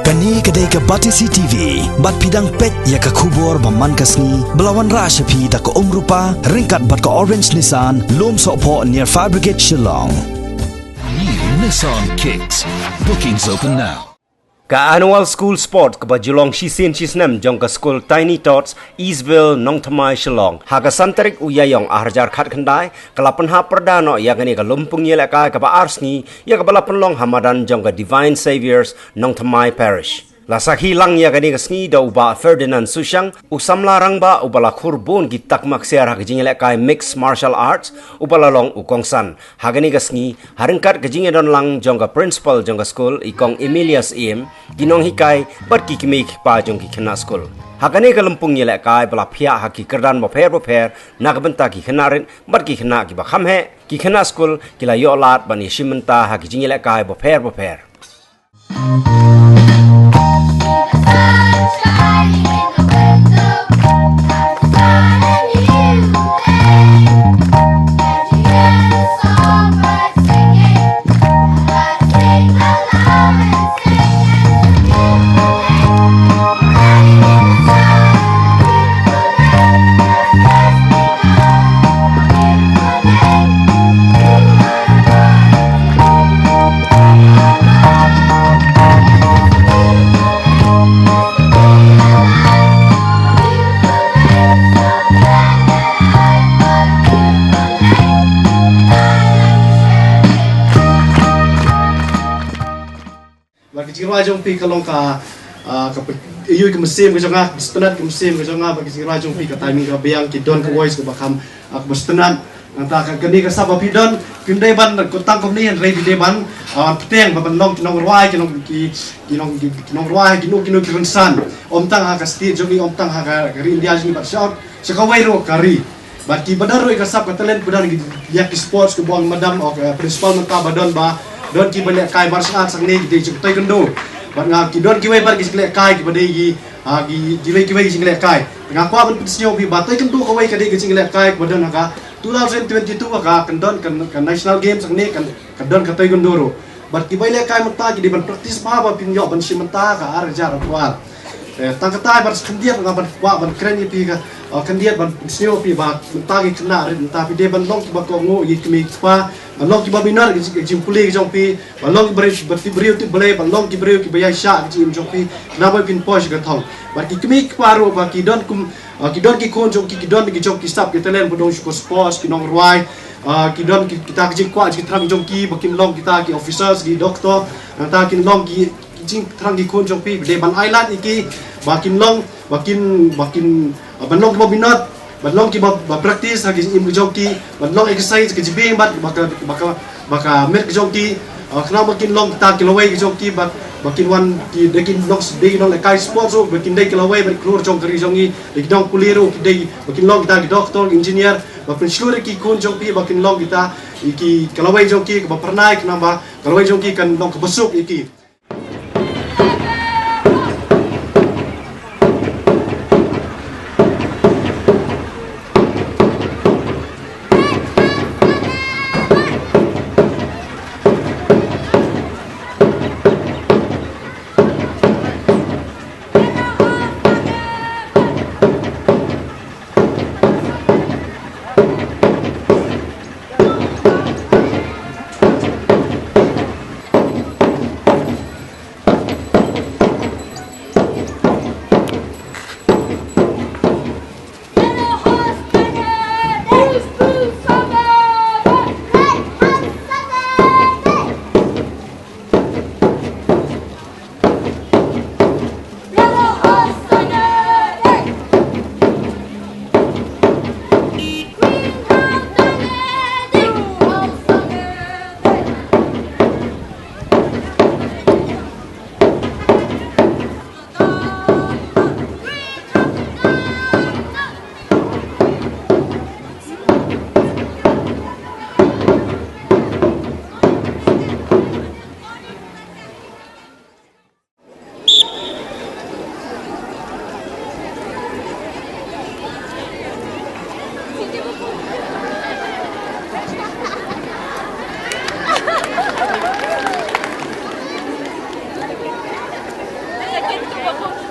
Kani kedai ke Batisi TV, bat pidang pet ya ke kubur baman kasni, belawan rashapi da ke rupa, ringkat bat ke Orange Nissan, lom sokpo near Fire Brigade Shillong. New Nissan Kicks. Bookings open now. Ka annual school sport ke Bajulong Shisin Shisnem jong ke school Tiny Tots Eastville Nongtamai Shillong. Haga santarik uyayong aharjar khat khandai kalapan ha perdano ya gani ka lumpung yelaka ka ba arsni ya ka balapan long hamadan jong ke Divine Saviors Nongtamai Parish. Lasaki lang ya gani kasni da uba Ferdinand Sushang usamla rang ba ubala kurbun gitak maksiar hagijing lekai mixed martial arts ubala long ukongsan hagani kasni haringkat gijing don lang jongga principal jongga school ikong Emilius Im ginong hikai barki kimik pa jongki kena school hagani kalempung yelekai bala pia haki kerdan boper nagbenta ki kenarin barki kena ki bakham he ki kena school kila yolat bani shimenta hagijing yelekai boper Rajong pi kalong ka iyu ke musim ke jonga setenat ke musim ke jonga bagi rajong pi ka timing ka biang ki don ke voice ke bakam ak setenat anta ka gani ka saba pi don kindai ban ko tang kom ni ready de ban peteng ban long kinong ruai kinong ruai kinu kirensan om tang ha ka sti jogi om tang ha ka ri india ni bat shot sekawai ro kari baki badar ro ka sab ka talent badar ya ki sports ke buang madam ok principal menta badon ba don ki balik kai martial arts sang ni di jutai kendo bat nga ki don ki wei bar ki sklek kai ki badai gi wei ki sklek kai nga kwa ban pisnyo bi batai kendo ko wei ka di sklek kai badan ka 2022 ka kendon kan national games sang ni kan don ka tai kendo ro bat ki balik kai mata ki di ban practice ba ba pin yo ban simenta ka arjar atwal tang kata bar skendiat nga ban kren ni pi ka kandiat ban pisnyo pi ba menta ki kena rin tapi de ban long ki ba ko ngo yi ki pa balong ki babinar ki jimpuli ki jongpi balong ki beriu ti boleh balong ki beriu ki bayai syak ki jongpi nabo pin posh ka thong bar ki kemik paro ba ki don ki kon jongki ki don ki jongki stop ki telen bodong shko sports ki nong ruai ki don ki kita ki kwa ki trang jongki bakin long kita ki officers ki doktor nanta ki long ki jing trang ki kon jongpi de ban island iki bakin long bakin balong ki babinar balong ki ba practice hagi im joki balong exercise ki jibing bat baka mer joki khna bakin long ta kilowai ki joki bakin wan ki dekin long de long kai sports so bakin de kilowai bat klur jong kari jongi de dong kuliro ki de bakin long ta ki doctor engineer bakin shlure ki kun joki bakin long kita ki kilowai joki ba pernai khna ba kilowai joki kan long besuk iki Bapak